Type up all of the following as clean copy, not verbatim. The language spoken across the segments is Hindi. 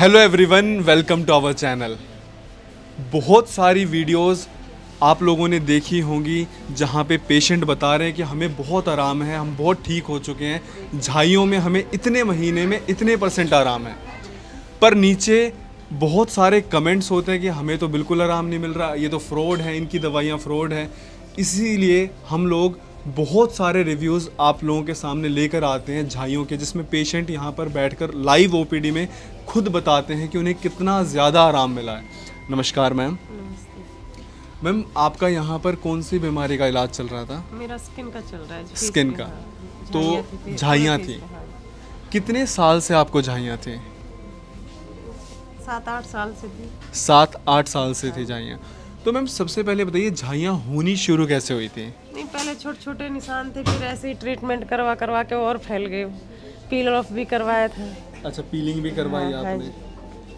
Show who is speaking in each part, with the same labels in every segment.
Speaker 1: Hello everyone, welcome to our channel. बहुत सारी वीडियोस आप लोगों ने देखी होंगी जहाँ पे पेशेंट बता रहे हैं कि हमें बहुत आराम है, हम बहुत ठीक हो चुके हैं, झाइयों में हमें इतने महीने में इतने % आराम है। पर नीचे बहुत सारे कमेंट्स होते हैं कि हमें तो बिल्कुल आराम नहीं मिल रहा, ये तो फ्रॉड है, इनकी दवाइयाँ फ्रॉड हैं। इसीलिए हम लोग बहुत सारे रिव्यूज़ आप लोगों के सामने लेकर आते हैं झाइयों के, जिसमें पेशेंट यहाँ पर बैठकर लाइव ओपीडी में खुद बताते हैं कि उन्हें कितना ज़्यादा आराम मिला है। नमस्कार मैम। मैम, आपका यहाँ पर कौन सी बीमारी का इलाज चल रहा था?
Speaker 2: मेरा स्किन का चल रहा है।
Speaker 1: स्किन का। तो झाइयाँ थी। कितने साल से आपको झाइयाँ थी?
Speaker 2: 7-8 साल से थी।
Speaker 1: 7-8 साल से थी झाइयाँ। तो मैम सबसे पहले बताइए, झाइयाँ होनी शुरू कैसे हुई थी?
Speaker 2: नहीं, पहले छोटे छोटे निशान थे, फिर ऐसे ही ट्रीटमेंट करवा करवा के और फैल गए। पील ऑफ भी करवाया था। अच्छा, पीलिंग भी करवाई आपने?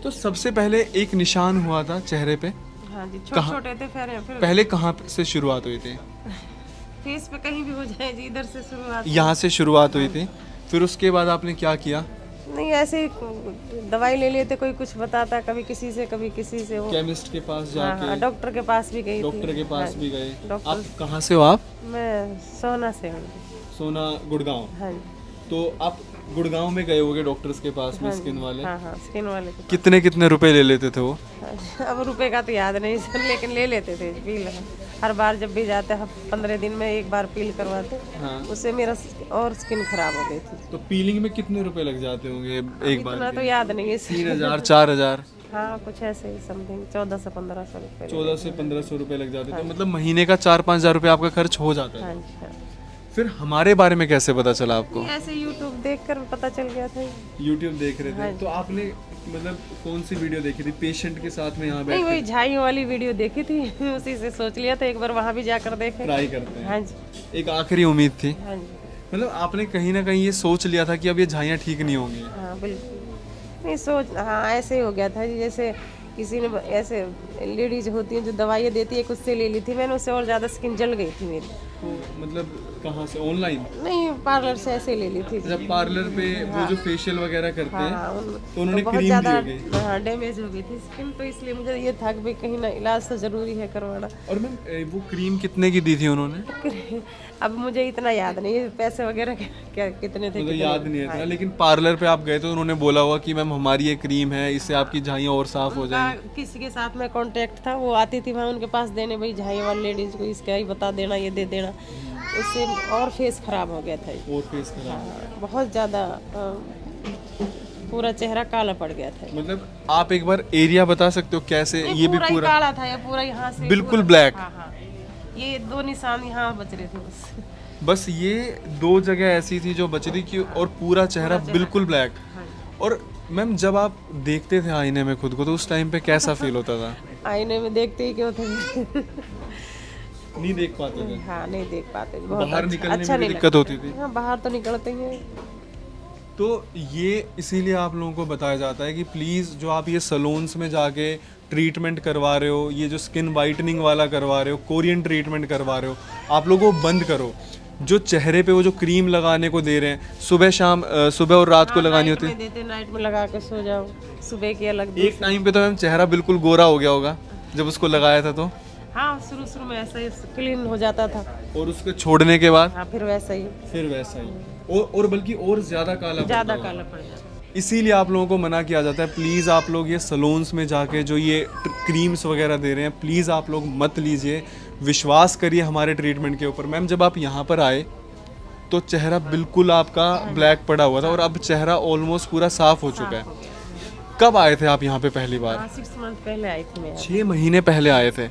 Speaker 2: तो सबसे पहले एक निशान हुआ था चेहरे पे? हाँ जी, छोटे छोटे थे। फिर
Speaker 1: पहले कहाँ से शुरुआत हुई थी?
Speaker 2: फेस पे कहीं भी हो जाए जी, इधर से शुरुआत।
Speaker 1: यहाँ से शुरुआत हुई थी। फिर उसके बाद आपने क्या किया?
Speaker 2: नहीं, ऐसे ही दवाई ले लेते, कोई कुछ बताता, कभी किसी से कभी किसी से। वो
Speaker 1: केमिस्ट के पास जाके?
Speaker 2: डॉक्टर के पास भी गई।
Speaker 1: डॉक्टर के पास भी गए?
Speaker 2: आप
Speaker 1: कहाँ से हो आप?
Speaker 2: मैं सोना से हूँ।
Speaker 1: सोना, गुड़गांव।
Speaker 2: हाँ।
Speaker 1: तो आप गुड़गांव में गए होगे डॉक्टर्स के पास में? स्किन वाले?
Speaker 2: हाँ, स्किन वाले।
Speaker 1: कितने रुपए ले लेते थे वो?
Speaker 2: अब रुपए का तो याद नहीं सर, लेकिन ले लेते थे पील। हर बार जब भी जाते हैं 15 दिन में एक बार पील करवाते। हाँ। उससे मेरा और स्किन खराब हो गई थी। तो पीलिंग में कितने रुपए लग जाते होंगे एक बार? इतना तो याद नहीं है।
Speaker 1: 3000-4000? हाँ,
Speaker 2: कुछ ऐसे ही समथिंग। 1400 से 1500 रुपए।
Speaker 1: 1400 से 1500 रुपए लग जाते। तो मतलब महीने का 4-5 हजार रुपए आपका खर्च हो जाता है। फिर हमारे बारे में कैसे पता चला आपको?
Speaker 2: ऐसे YouTube देखकर पता चल गया था।
Speaker 1: YouTube देख रहे थे? तो आपने मतलब कौन सी वीडियो देखी थी? पेशेंट के साथ में यहाँ बैठ?
Speaker 2: नहीं, वही झाइयों वाली वीडियो देखी थी। उसी से सोच लिया था एक बार वहाँ भी जाकर देखें, ट्राई करते हैं। हाँ जी, एक आखिरी उम्मीद थी। हाँ जी, मतलब आपने कहीं ना कहीं ये सोच लिया था कि अब ये झाइयाँ ठीक नहीं होंगी? हाँ बिल्कुल नहीं सोच, हाँ ऐसे ही हो गया था। जैसे किसी ने ऐसे लेडीज होती हैं जो दवाइयाँ देती है, उससे ले ली थी मैंने, उससे और ज़्यादा स्किन जल गई थी मेरी। तो मतलब कहाँ से? ऑनलाइन? नहीं, पार्लर से ऐसे ले ली थी। जब पार्लर पे वो जो फेशियल वगैरह करते हैं, तो उन्होंने बहुत ज़्यादा डैमेज हो गई थी स्किन, तो इसलिए मुझे ये था कि कहीं ना इलाज तो ज़रूरी है करवाना। और मैम वो क्रीम कितने की दी थी उन्होंने? अब मुझे इतना याद नहीं है, पैसे वगैरह क्या कितने थे, मतलब याद नहीं है। लेकिन पार्लर पे आप गए तो उन्होंने बोला हुआ कि मैम हमारी ये क्रीम है, इससे आपकी झाइयाँ और साफ हो जाएंगी। किसी के साथ में कांटेक्ट था, वो आती थी वहाँ उनके पास देने, भाई झाइयाँ वाली लेडीज को इसका ही बता देना, ये दे देना। उससे और फेस खराब हो गया था। और फेस खराब? बहुत ज़्यादा, पूरा चेहरा काला पड़ गया था। मतलब आप एक बार एरिया बता सकते हो कैसे? ये भी पूरा काला था, ये पूरा यहाँ से बिल्कुल ब्लैक। ये 2 निशान यहाँ बच रहे थे बस ये 2 जगह ऐसी थी जो बच रही थी, और पूरा चेहरा बिल्कुल ब्लैक। और मैम जब आप देखते थे आईने में खुद को, तो उस टाइम पे कैसा फील होता था? आईने में देखते ही क्यों थे नहीं देख पाते थे? हाँ, नहीं देख पाते। बाहर निकलने में दिक्कत होती थी? हाँ, बाहर तो निकलते ही हैं। तो ये इसीलिए आप लोगों को बताया जाता है कि प्लीज़ जो आप ये सैलून्स में जाके ट्रीटमेंट करवा रहे हो, ये जो स्किन वाइटनिंग वाला करवा रहे हो, कोरियन ट्रीटमेंट करवा रहे हो, आप लोगों को बंद करो। जो चेहरे पे वो जो क्रीम लगाने को दे रहे हैं, सुबह शाम, सुबह और रात को लगानी होती है। देते, नाइट में लगा के सो जाओ, सुबह की अलग। एक टाइम पे तो मैम चेहरा बिल्कुल गोरा हो गया होगा जब उसको लगाया था तो? हाँ, शुरू में ऐसा ही क्लीन हो जाता था, और उसको छोड़ने के बाद फिर वैसा ही, और बल्कि और ज़्यादा काला पड़ जाता। इसीलिए आप लोगों को मना किया जाता है, प्लीज़ आप लोग ये सैलून्स में जाके जो ये क्रीम्स वगैरह दे रहे हैं, प्लीज़ आप लोग मत लीजिए, विश्वास करिए हमारे ट्रीटमेंट के ऊपर। मैम जब आप यहाँ पर आए तो चेहरा बिल्कुल आपका ब्लैक पड़ा हुआ था, और अब चेहरा ऑलमोस्ट पूरा साफ हो चुका है। कब आए थे आप यहाँ पे पहली बार? 6 मंथ पहले आई थी मैं। 6 महीने पहले आए थे।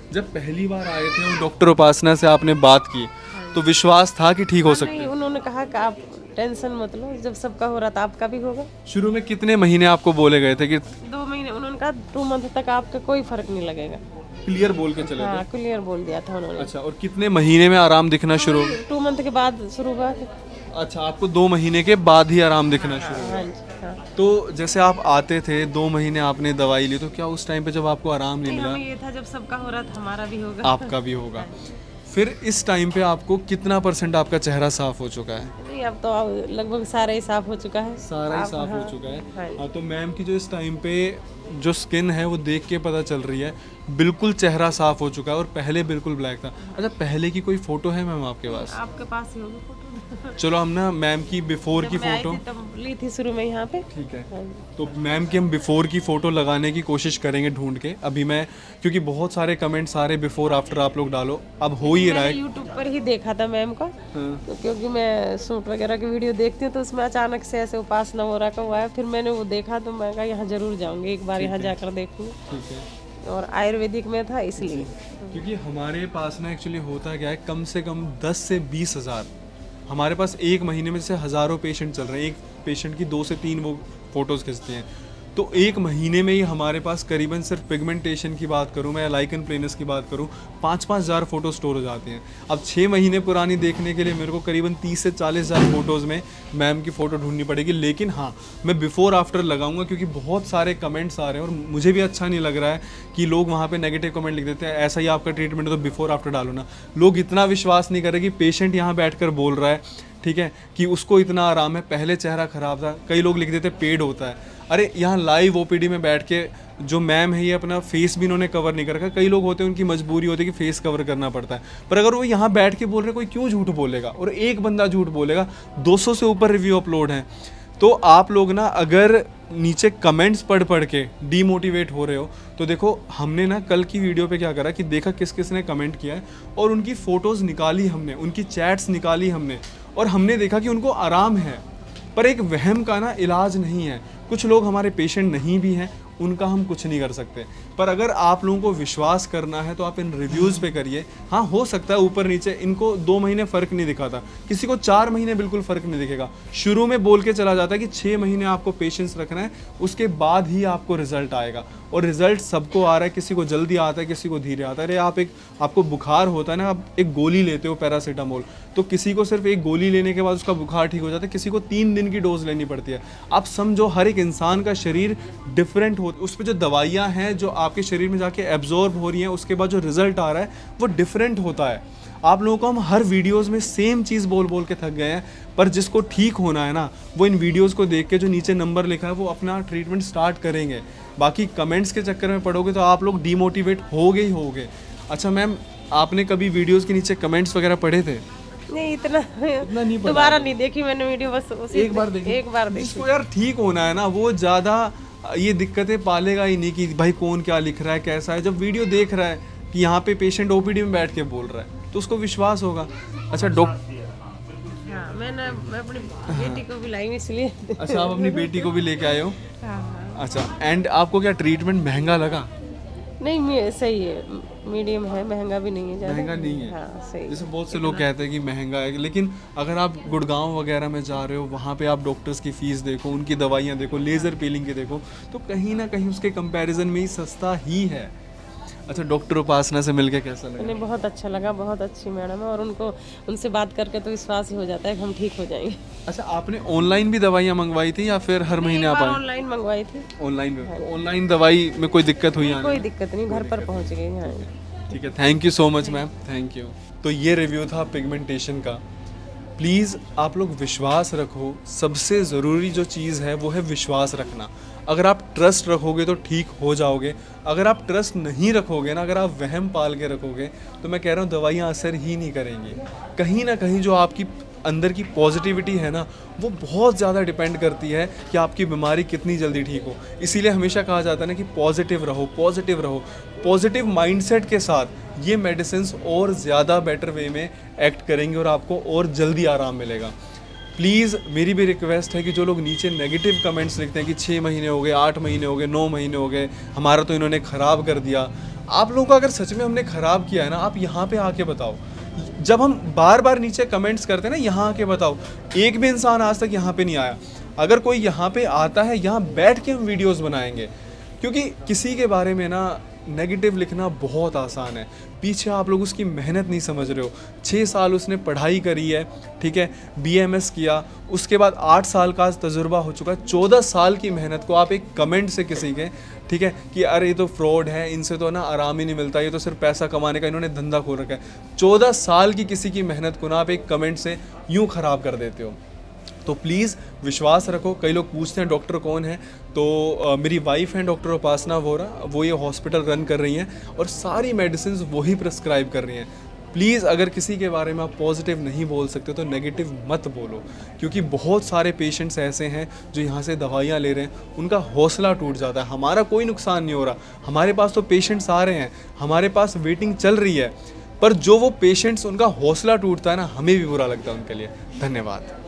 Speaker 2: जब पहली बार आए थे और डॉक्टर उपासना से आपने बात की, तो विश्वास था कि ठीक हो सकते हैं? उन्होंने कहा कि आप टेंशन मत लो, जब सबका हो रहा था आपका भी होगा। शुरू में कितने महीने आपको बोले गए थे कि? 2 महीने। उन्होंने कहा 2 मंथ तक आपका कोई फर्क नहीं लगेगा। क्लियर बोल के चले? हाँ, क्लियर बोल दिया था उन्होंने। अच्छा, और कितने महीने में आराम दिखना शुरू? 2 मंथ के बाद शुरू हुआ। अच्छा, आपको 2 महीने के बाद ही आराम दिखना शुरू हुआ? हाँ। तो जैसे आप आते थे, 2 महीने आपने दवाई ली, तो क्या उस टाइम पे जब आपको आराम नहीं मिला? ये था जब सबका हो रहा था हमारा भी होगा, आपका भी होगा।
Speaker 1: फिर इस टाइम पे आपको कितना % आपका चेहरा साफ हो चुका है?
Speaker 2: नहीं, अब तो लगभग सारा ही साफ हो चुका है।
Speaker 1: सारा ही साफ हो चुका है।
Speaker 2: हाँ।
Speaker 1: तो मैम की जो इस टाइम पे जो स्किन है वो देख के पता चल रही है, बिल्कुल चेहरा साफ हो चुका है और पहले बिल्कुल ब्लैक था। अच्छा, पहले की कोई फोटो है मैम आपके पास?
Speaker 2: आपके पास ही होगी फोटो।
Speaker 1: चलो हम ना मैम की बिफोर की फोटो
Speaker 2: तब ली थी शुरू में यहाँ पे।
Speaker 1: ठीक है, तो मैम की हम बिफोर की फ़ोटो लगाने की कोशिश करेंगे ढूंढ के। अभी मैं, क्योंकि बहुत सारे कमेंट सारे बिफोर आफ्टर आप लोग डालो, अब हो ही रहा है।
Speaker 2: यूट्यूब पर ही देखा था मैम का। तो क्योंकि मैं सूट वगैरह की वीडियो देखती हूँ, तो उसमें अचानक से ऐसे उपासना हो रहा का हुआ है, फिर मैंने वो देखा तो मैं कहा यहाँ ज़रूर जाऊँगी, एक बार यहाँ जाकर देखूँगी।
Speaker 1: ठीक है,
Speaker 2: और आयुर्वेदिक में था इसलिए।
Speaker 1: क्योंकि हमारे पास ना एक्चुअली होता क्या है, कम से कम 10 से 20 हज़ार हमारे पास एक महीने में से हज़ारों पेशेंट चल रहे हैं। एक पेशेंट की 2 से 3 वो फ़ोटोज़ खींचते हैं, तो एक महीने में ही हमारे पास करीबन सिर्फ पिगमेंटेशन की बात करूं मैं या लाइकन प्लेनस की बात करूं, 5-5 हज़ार फ़ोटो स्टोर हो जाती हैं। अब 6 महीने पुरानी देखने के लिए मेरे को करीबन 30 से 40 हज़ार फ़ोटोज़ में मैम की फ़ोटो ढूंढनी पड़ेगी। लेकिन हाँ, मैं बिफ़ोर आफ्टर लगाऊंगा, क्योंकि बहुत सारे कमेंट्स आ रहे हैं और मुझे भी अच्छा नहीं लग रहा है कि लोग वहाँ पर नेगेटिव कमेंट लिख देते हैं, ऐसा ही आपका ट्रीटमेंट है तो बिफ़ोर आफ्टर डालो ना। लोग इतना विश्वास नहीं कर रहे कि पेशेंट यहाँ बैठ कर बोल रहा है, ठीक है, कि उसको इतना आराम है, पहले चेहरा ख़राब था। कई लोग लिख देते पेड होता है। अरे यहाँ लाइव ओपीडी में बैठ के जो मैम है ये अपना फेस भी इन्होंने कवर नहीं कर रखा। कई लोग होते हैं उनकी मजबूरी होती है कि फेस कवर करना पड़ता है, पर अगर वो यहाँ बैठ के बोल रहे, कोई क्यों झूठ बोलेगा? और एक बंदा झूठ बोलेगा, 200 से ऊपर रिव्यू अपलोड हैं। तो आप लोग ना अगर नीचे कमेंट्स पढ़ के डीमोटिवेट हो रहे हो, तो देखो हमने ना कल की वीडियो पे क्या करा कि देखा किस किस ने कमेंट किया है और उनकी फ़ोटोज़ निकाली हमने, उनकी चैट्स निकाली हमने, और हमने देखा कि उनको आराम है। पर एक वहम का ना इलाज नहीं है। कुछ लोग हमारे पेशेंट नहीं भी हैं, उनका हम कुछ नहीं कर सकते। पर अगर आप लोगों को विश्वास करना है तो आप इन रिव्यूज़ पे करिए। हाँ, हो सकता है ऊपर नीचे इनको 2 महीने फ़र्क नहीं दिखा था, किसी को 4 महीने बिल्कुल फ़र्क नहीं दिखेगा। शुरू में बोल के चला जाता है कि 6 महीने आपको पेशेंस रखना है, उसके बाद ही आपको रिजल्ट आएगा। और रिजल्ट सबको आ रहा है, किसी को जल्दी आता है, किसी को धीरे आता है। अरे आपको बुखार होता है ना, आप एक गोली लेते हो पैरासीटामोल, तो किसी को सिर्फ एक गोली लेने के बाद उसका बुखार ठीक हो जाता है, किसी को 3 दिन की डोज लेनी पड़ती है। आप समझो हर एक इंसान का शरीर डिफरेंट हो, उस पर जो दवाइयाँ हैं जो आपके शरीर में जाके एब्जॉर्ब हो रही हैं, उसके बाद जो रिजल्ट आ रहा है वो डिफरेंट होता है। आप लोगों को हम हर वीडियोस में सेम चीज़ बोल के थक गए हैं, पर जिसको ठीक होना है ना, वो इन वीडियोस को देख के जो नीचे नंबर लिखा है वो अपना ट्रीटमेंट स्टार्ट करेंगे। बाकी कमेंट्स के चक्कर में पड़ोगे तो आप लोग डीमोटिवेट होगे ही होगे। अच्छा मैम, आपने कभी वीडियोस के नीचे कमेंट्स वगैरह पढ़े थे?
Speaker 2: नहीं, इतना नहीं, दोबारा नहीं देखी मैंने वीडियो, बस
Speaker 1: एक बार देखी। जिसको यार ठीक होना है ना, वो ज़्यादा ये दिक्कतें पालेगा ही नहीं कि भाई कौन क्या लिख रहा है, कैसा है। जब वीडियो देख रहा है कि यहाँ पे पेशेंट ओपीडी में बैठ के बोल रहा है तो उसको विश्वास होगा। अच्छा
Speaker 2: मैं अपनी बेटी को भी लाई हूँ इसलिए।
Speaker 1: अच्छा, आप अपनी बेटी को भी लेके आए हो? अच्छा, एंड आपको क्या ट्रीटमेंट महंगा लगा?
Speaker 2: नहीं, सही है, मीडियम है, महंगा भी नहीं है ज़्यादा।
Speaker 1: महंगा नहीं है।
Speaker 2: हाँ, सही।
Speaker 1: जैसे बहुत से लोग कहते हैं कि महंगा है, लेकिन अगर आप गुड़गांव वगैरह में जा रहे हो, वहाँ पे आप डॉक्टर्स की फ़ीस देखो, उनकी दवाइयाँ देखो, लेज़र पीलिंग की देखो, तो कहीं ना कहीं उसके कंपैरिजन में ही सस्ता ही है। अच्छा, डॉक्टर उपासना से मिलके कैसा लगा?
Speaker 2: नहीं, बहुत अच्छा लगा, बहुत अच्छी मैडम है, और उनसे बात करके तो विश्वास ही हो जाता है कि हम ठीक हो जाएंगे।
Speaker 1: अच्छा, आपने ऑनलाइन भी दवाइयाँ मंगवाई थी या फिर हर महीने आप आए?
Speaker 2: ऑनलाइन मंगवाई थी।
Speaker 1: ऑनलाइन में? तो ऑनलाइन दवाई में कोई दिक्कत हुई?
Speaker 2: कोई दिक्कत नहीं, घर पर पहुँच गई। हाँ,
Speaker 1: ठीक है, thank you so much ma'am, thank you. तो ये रिव्यू था पिगमेंटेशन का। प्लीज़ आप लोग विश्वास रखो, सबसे ज़रूरी जो चीज़ है वो है विश्वास रखना। अगर आप ट्रस्ट रखोगे तो ठीक हो जाओगे। अगर आप ट्रस्ट नहीं रखोगे ना, अगर आप वहम पाल के रखोगे, तो मैं कह रहा हूँ दवाइयाँ असर ही नहीं करेंगी। कहीं ना कहीं जो आपकी अंदर की पॉजिटिविटी है ना, वो बहुत ज़्यादा डिपेंड करती है कि आपकी बीमारी कितनी जल्दी ठीक हो। इसीलिए हमेशा कहा जाता है ना कि पॉजिटिव रहो, पॉजिटिव रहो। पॉजिटिव माइंडसेट के साथ ये मेडिसिन्स और ज़्यादा बेटर वे में एक्ट करेंगे और आपको और जल्दी आराम मिलेगा। प्लीज़ मेरी भी रिक्वेस्ट है कि जो लोग नीचे नेगेटिव कमेंट्स लिखते हैं कि 6 महीने हो गए, 8 महीने हो गए, 9 महीने हो गए, हमारा तो इन्होंने ख़राब कर दिया। आप लोगों को अगर सच में हमने ख़राब किया है ना, आप यहाँ पे आके बताओ। जब हम बार बार नीचे कमेंट्स करते हैं ना, यहाँ आके बताओ। एक भी इंसान आज तक यहाँ पे नहीं आया। अगर कोई यहाँ पे आता है, यहाँ बैठ के हम वीडियोज़ बनाएंगे, क्योंकि किसी के बारे में ना नेगेटिव लिखना बहुत आसान है, पीछे आप लोग उसकी मेहनत नहीं समझ रहे हो। 6 साल उसने पढ़ाई करी है, ठीक है, BMS किया, उसके बाद 8 साल का तजुर्बा हो चुका है। 14 साल की मेहनत को आप एक कमेंट से किसी के, ठीक है, कि अरे ये तो फ्रॉड है, इनसे तो ना आराम ही नहीं मिलता, ये तो सिर्फ पैसा कमाने का इन्होंने धंधा खोल रखा है। 14 साल की किसी की मेहनत को ना आप एक कमेंट से यूँ ख़राब कर देते हो। तो प्लीज़ विश्वास रखो। कई लोग पूछते हैं डॉक्टर कौन है, तो मेरी वाइफ हैं डॉक्टर उपासना वोरा, वो ये हॉस्पिटल रन कर रही हैं और सारी मेडिसिन वही प्रिस्क्राइब कर रही हैं। प्लीज़ अगर किसी के बारे में आप पॉजिटिव नहीं बोल सकते तो नेगेटिव मत बोलो, क्योंकि बहुत सारे पेशेंट्स ऐसे हैं जो यहाँ से दवाइयाँ ले रहे हैं, उनका हौसला टूट जाता है। हमारा कोई नुकसान नहीं हो रहा, हमारे पास तो पेशेंट्स आ रहे हैं, हमारे पास वेटिंग चल रही है, पर जो वो पेशेंट्स उनका हौसला टूटता है ना, हमें भी बुरा लगता है उनके लिए। धन्यवाद।